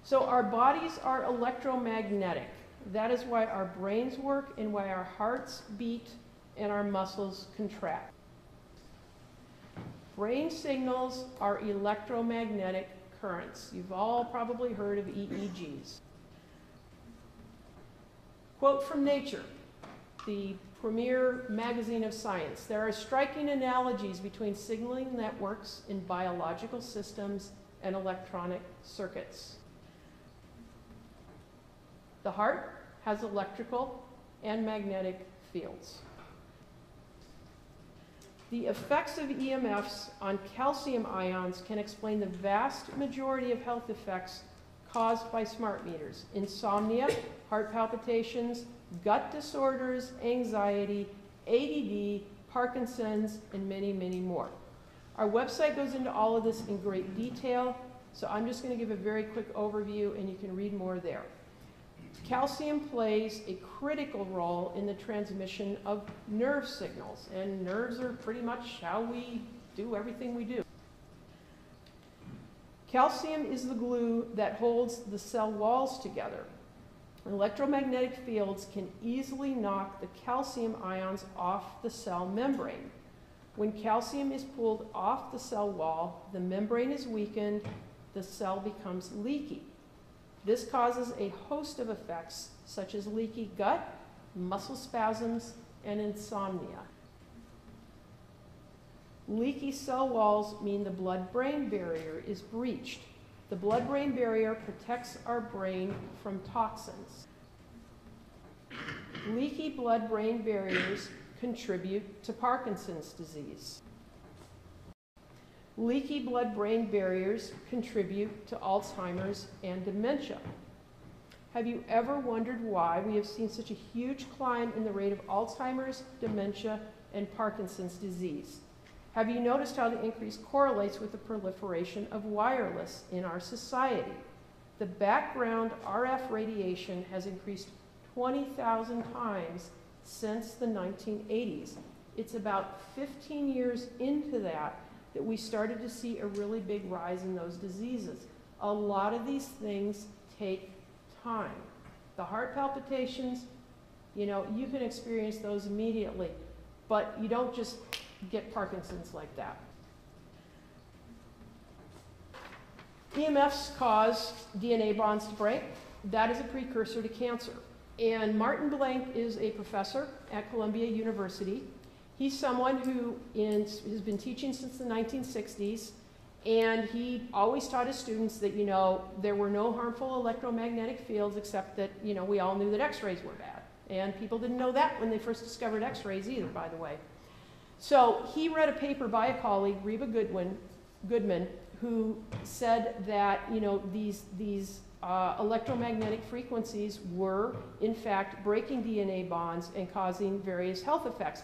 So our bodies are electromagnetic. That is why our brains work and why our hearts beat and our muscles contract. Brain signals are electromagnetic currents. You've all probably heard of EEGs. Quote from Nature, the premier magazine of science: "There are striking analogies between signaling networks in biological systems and electronic circuits." The heart has electrical and magnetic fields. The effects of EMFs on calcium ions can explain the vast majority of health effects caused by smart meters: insomnia, heart palpitations, gut disorders, anxiety, ADD, Parkinson's, and many, many more. Our website goes into all of this in great detail, so I'm just going to give a very quick overview and you can read more there. Calcium plays a critical role in the transmission of nerve signals, and nerves are pretty much how we do everything we do. Calcium is the glue that holds the cell walls together. Electromagnetic fields can easily knock the calcium ions off the cell membrane. When calcium is pulled off the cell wall, the membrane is weakened, the cell becomes leaky. This causes a host of effects, such as leaky gut, muscle spasms, and insomnia. Leaky cell walls mean the blood-brain barrier is breached. The blood-brain barrier protects our brain from toxins. Leaky blood-brain barriers contribute to Parkinson's disease. Leaky blood-brain barriers contribute to Alzheimer's and dementia. Have you ever wondered why we have seen such a huge climb in the rate of Alzheimer's, dementia, and Parkinson's disease? Have you noticed how the increase correlates with the proliferation of wireless in our society? The background RF radiation has increased 20,000 times since the 1980s. It's about 15 years into that we started to see a really big rise in those diseases. A lot of these things take time. The heart palpitations, you know, you can experience those immediately, but you don't just get Parkinson's like that. EMFs cause DNA bonds to break. That is a precursor to cancer. And Martin Blank is a professor at Columbia University. He's someone who has been teaching since the 1960s, and he always taught his students that, you know, there were no harmful electromagnetic fields, except that, you know, we all knew that X-rays were bad. And people didn't know that when they first discovered X-rays either, by the way. So he read a paper by a colleague, Reba Goodman, who said that, you know, these electromagnetic frequencies were, in fact, breaking DNA bonds and causing various health effects.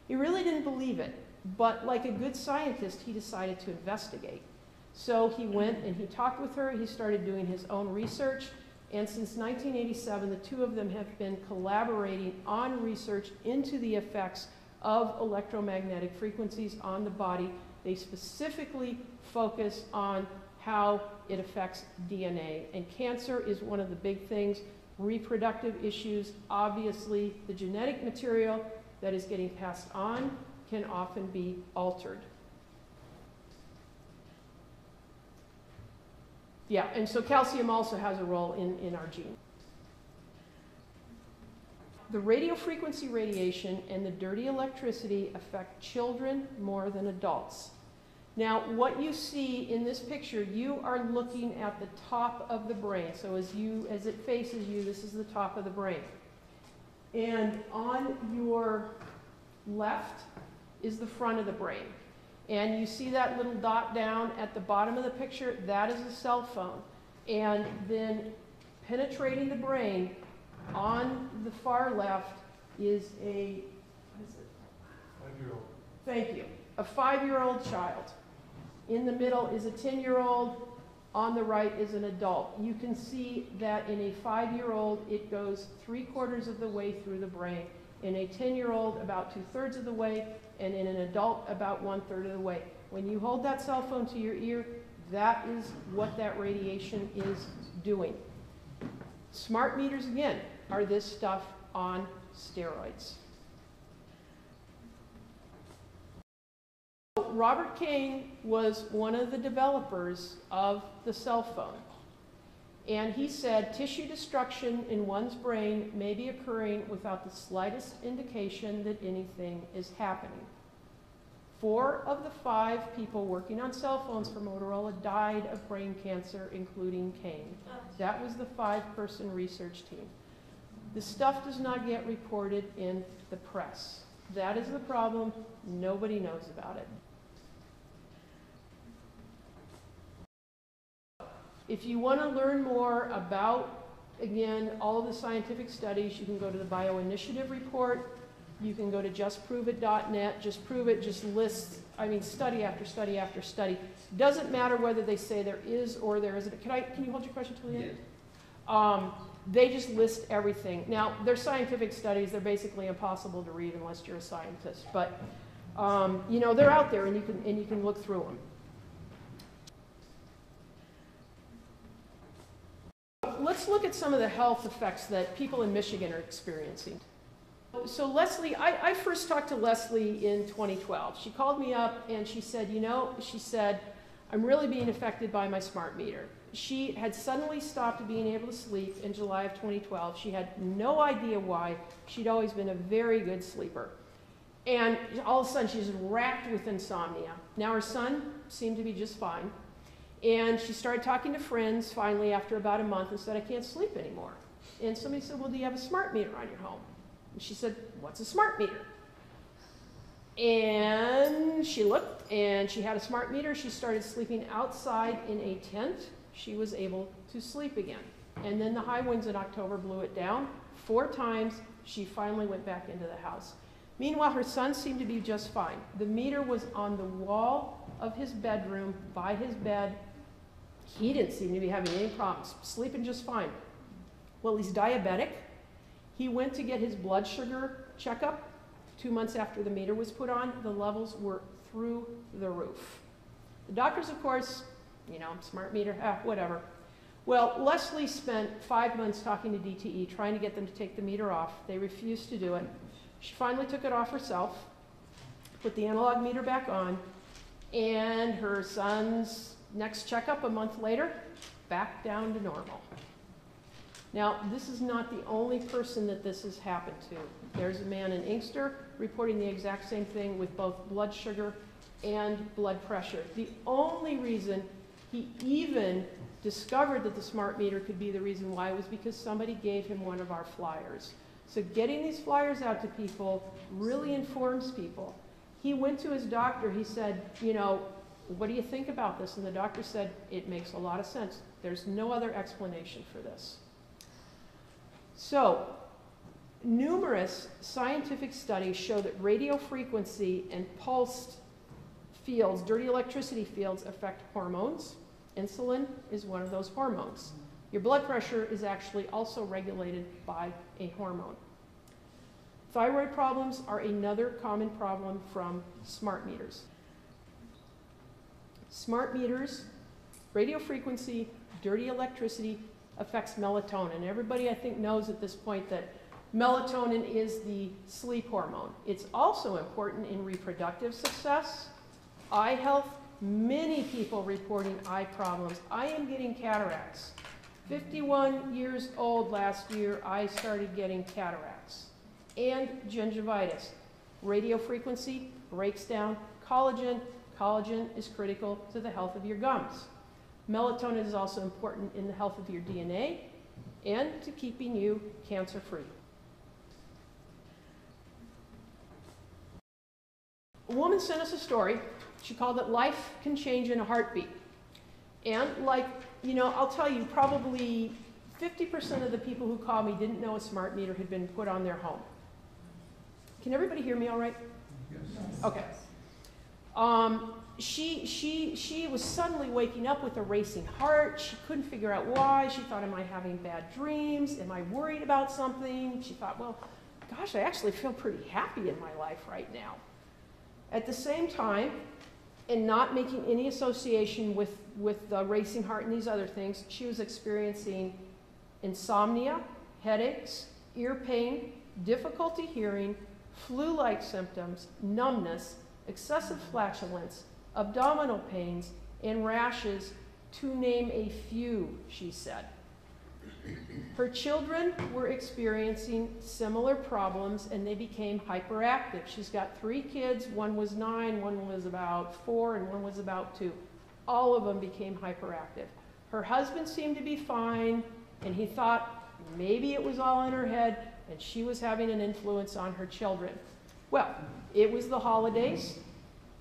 He really didn't believe it, but like a good scientist, he decided to investigate. So he went and he talked with her, he started doing his own research, and since 1987, the two of them have been collaborating on research into the effects of electromagnetic frequencies on the body. They specifically focus on how it affects DNA, and cancer is one of the big things. Reproductive issues, obviously, the genetic material that is getting passed on can often be altered. Yeah, and so calcium also has a role in our gene. The radiofrequency radiation and the dirty electricity affect children more than adults. Now, what you see in this picture, you are looking at the top of the brain. So as it faces you, this is the top of the brain. And on your left is the front of the brain. And you see that little dot down at the bottom of the picture? That is a cell phone. And then penetrating the brain on the far left is a, what is it? 5-year-old. Thank you. A 5-year-old child. In the middle is a 10-year-old. On the right is an adult. You can see that in a 5-year-old, it goes 3/4 of the way through the brain. In a 10-year-old, about 2/3 of the way, and in an adult, about 1/3 of the way. When you hold that cell phone to your ear, that is what that radiation is doing. Smart meters, again, are this stuff on steroids. Robert Kane was one of the developers of the cell phone. And he said tissue destruction in one's brain may be occurring without the slightest indication that anything is happening. 4 of the 5 people working on cell phones for Motorola died of brain cancer, including Kane. That was the 5-person research team. The stuff does not get reported in the press. That is the problem. Nobody knows about it. If you want to learn more about, again, all of the scientific studies, you can go to the BioInitiative report. You can go to justproveit.net. Just Prove It just lists, I mean, study after study after study. Doesn't matter whether they say there is or there isn't. Can you hold your question till the end? Yeah. They just list everything. Now, they're scientific studies. They're basically impossible to read unless you're a scientist. But, you know, they're out there, and you can look through them. Let's look at some of the health effects that people in Michigan are experiencing. So Leslie, I first talked to Leslie in 2012. She called me up and she said, you know, I'm really being affected by my smart meter. She had suddenly stopped being able to sleep in July of 2012. She had no idea why. She'd always been a very good sleeper. And all of a sudden she's racked with insomnia. Now her son seemed to be just fine. And she started talking to friends finally after about a month and said, I can't sleep anymore. And somebody said, well, do you have a smart meter on your home? And she said, what's a smart meter? And she looked and she had a smart meter. She started sleeping outside in a tent. She was able to sleep again. And then the high winds in October blew it down 4 times. She finally went back into the house. Meanwhile, her son seemed to be just fine. The meter was on the wall of his bedroom by his bed. He didn't seem to be having any problems, sleeping just fine. Well, he's diabetic. He went to get his blood sugar checkup 2 months after the meter was put on. The levels were through the roof. The doctors, of course, you know, smart meter, whatever. Well, Leslie spent 5 months talking to DTE, trying to get them to take the meter off. They refused to do it. She finally took it off herself, put the analog meter back on, and her son's next checkup a month later, back down to normal. Now, this is not the only person that this has happened to. There's a man in Inkster reporting the exact same thing with both blood sugar and blood pressure. The only reason he even discovered that the smart meter could be the reason why was because somebody gave him one of our flyers. So getting these flyers out to people really informs people. He went to his doctor. He said, you know, what do you think about this? And the doctor said, it makes a lot of sense. There's no other explanation for this. So, numerous scientific studies show that radio frequency and pulsed fields, dirty electricity fields, affect hormones. Insulin is one of those hormones. Your blood pressure is actually also regulated by a hormone. Thyroid problems are another common problem from smart meters. Smart meters, radio frequency, dirty electricity affects melatonin. Everybody, I think, knows at this point that melatonin is the sleep hormone. It's also important in reproductive success, eye health, many people reporting eye problems. I am getting cataracts. 51 years old last year, I started getting cataracts and gingivitis. Radio frequency breaks down collagen. Collagen is critical to the health of your gums. Melatonin is also important in the health of your DNA and to keeping you cancer-free. A woman sent us a story. She called it Life Can Change in a Heartbeat. And like, you know, I'll tell you, probably 50% of the people who called me didn't know a smart meter had been put on their home. Can everybody hear me all right? Yes. Okay. She was suddenly waking up with a racing heart. She couldn't figure out why. She thought, am I having bad dreams? Am I worried about something? She thought, well, gosh, I actually feel pretty happy in my life right now. At the same time, and not making any association with racing heart and these other things, she was experiencing insomnia, headaches, ear pain, difficulty hearing, flu-like symptoms, numbness, excessive flatulence, abdominal pains, and rashes, to name a few, she said. Her children were experiencing similar problems, and they became hyperactive. She's got 3 kids. One was 9, one was about 4, and one was about 2. All of them became hyperactive. Her husband seemed to be fine, and he thought maybe it was all in her head, and she was having an influence on her children. Well, it was the holidays.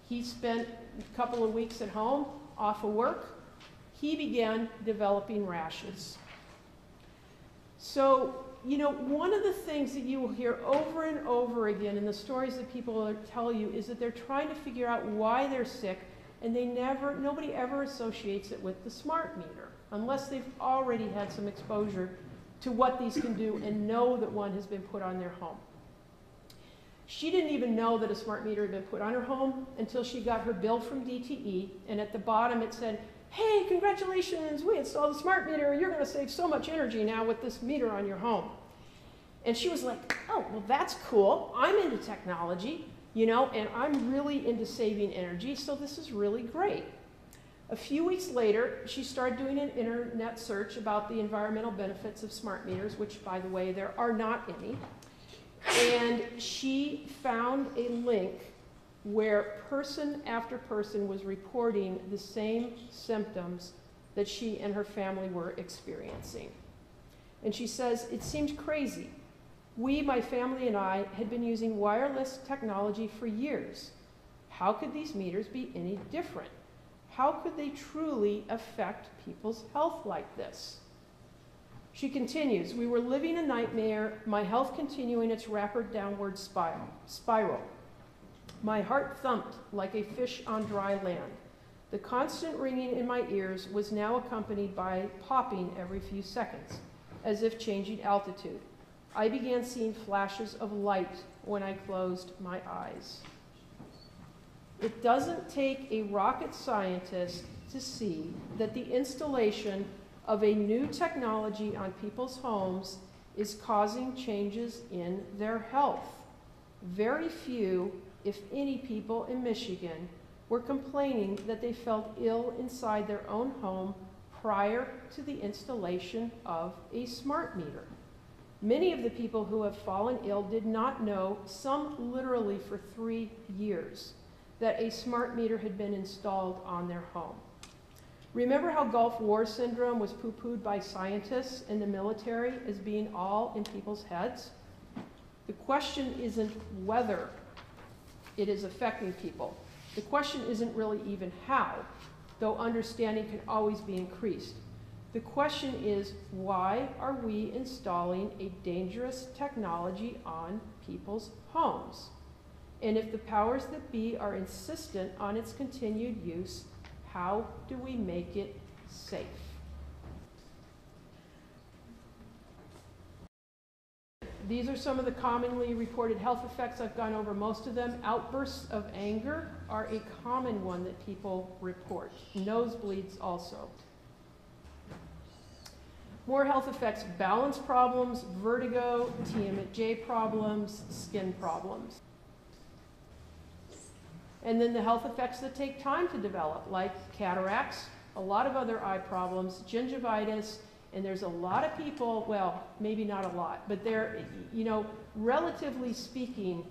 He spent a couple of weeks at home, off of work. He began developing rashes. So, you know, one of the things that you will hear over and over again in the stories that people tell you is that they're trying to figure out why they're sick, and nobody ever associates it with the smart meter, unless they've already had some exposure to what these can do and know that one has been put on their home. She didn't even know that a smart meter had been put on her home until she got her bill from DTE, and at the bottom it said, "Hey, congratulations, we installed a smart meter. You're going to save so much energy now with this meter on your home." And she was like, "Oh, well, that's cool. I'm into technology, you know, and I'm really into saving energy, so this is really great." A few weeks later, she started doing an internet search about the environmental benefits of smart meters, which, by the way, there are not any. And she found a link where person after person was reporting the same symptoms that she and her family were experiencing. And she says, "It seemed crazy. We, my family and I, had been using wireless technology for years. How could these meters be any different? How could they truly affect people's health like this?" She continues, "We were living a nightmare, my health continuing its rapid downward spiral. My heart thumped like a fish on dry land. The constant ringing in my ears was now accompanied by popping every few seconds, as if changing altitude. I began seeing flashes of light when I closed my eyes." It doesn't take a rocket scientist to see that the installation of a new technology on people's homes is causing changes in their health. Very few, if any, people in Michigan were complaining that they felt ill inside their own home prior to the installation of a smart meter. Many of the people who have fallen ill did not know, some literally for 3 years, that a smart meter had been installed on their home. Remember how Gulf War syndrome was poo-pooed by scientists in the military as being all in people's heads? The question isn't whether it is affecting people. The question isn't really even how, though understanding can always be increased. The question is, why are we installing a dangerous technology on people's homes? And if the powers that be are insistent on its continued use, how do we make it safe? These are some of the commonly reported health effects. I've gone over most of them. Outbursts of anger are a common one that people report. Nosebleeds also. More health effects: balance problems, vertigo, TMJ problems, skin problems. And then the health effects that take time to develop, like cataracts, a lot of other eye problems, gingivitis, and there's a lot of people, well, maybe not a lot, but there, you know, relatively speaking,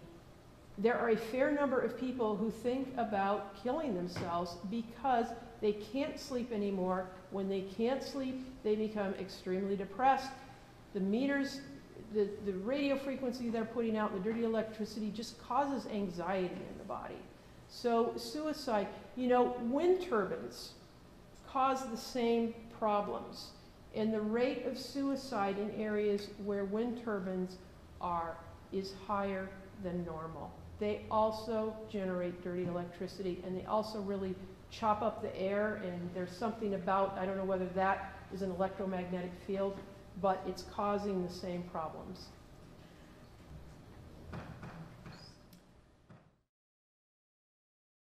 there are a fair number of people who think about killing themselves because they can't sleep anymore. When they can't sleep, they become extremely depressed. The meters, the radio frequency they're putting out, the dirty electricity just causes anxiety in the body. So suicide, you know, wind turbines cause the same problems. And the rate of suicide in areas where wind turbines are is higher than normal. They also generate dirty electricity, and they also really chop up the air, and there's something about, I don't know whether that is an electromagnetic field, but it's causing the same problems.